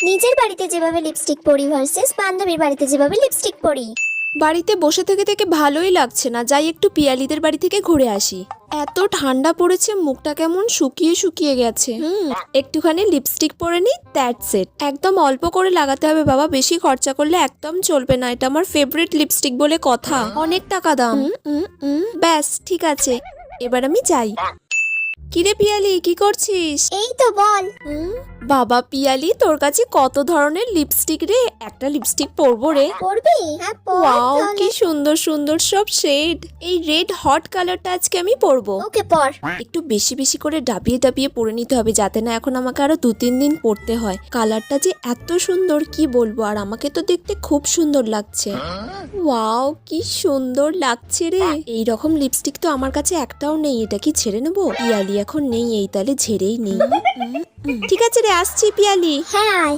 নিজের বাড়িতে যেভাবে লিপস্টিক পরি ভার্সেস বান্ধবীর বাড়িতে যেভাবে লিপস্টিক পরি। বাড়িতে বসে থেকে থেকে ভালোই লাগছে না, যাই একটু পিয়ালিদের বাড়ি থেকে ঘুরে আসি। এত ঠান্ডা পড়েছে, মুখটা কেমন শুকিয়ে শুকিয়ে গেছে। একটুখানি লিপস্টিক পরে নি, দ্যাটস ইট। একদম অল্প করে লাগাতে হবে বাবা, বেশি খরচা করলে একদম চলবে না। এটা আমার ফেভারিট লিপস্টিক বলে কথা, অনেক টাকা দাম। ব্যাস ঠিক আছে, এবার আমি যাই। কিরে পিয়ালি, কি করছিস? এই তো বল। বাবা পিয়ালি, তোর কাছে কত ধরনের লিপস্টিক রে, একটা লিপস্টিক পরবো রে। পরবি? হ্যাঁ পর ওয়াও, তাহলে। কি সুন্দর সুন্দর সব শেড। এই রেড হট কালারটা আজকে আমি পরবো। ওকে পর। একটু বেশি বেশি করে ডাবিয়ে ডাবিয়ে পরে নিতে হবে, যাতে না এখন আমাকে আরো 2-3 দিন পরতে হয়। কালারটা যে এত সুন্দর কি বলবো, আর আমাকে তো দেখতে খুব সুন্দর লাগছে। ওয়াও, কি সুন্দর লাগছে রে। এই রকম লিপস্টিক তো আমার কাছে একটাও নেই, এটা কি ছেড়ে নেবো? পিয়ালি এখন নেই, এই তাহলে ঝেড়েই নেই। ঠিক আছে রে, আসছি পিয়ালি। হ্যাঁ আয়।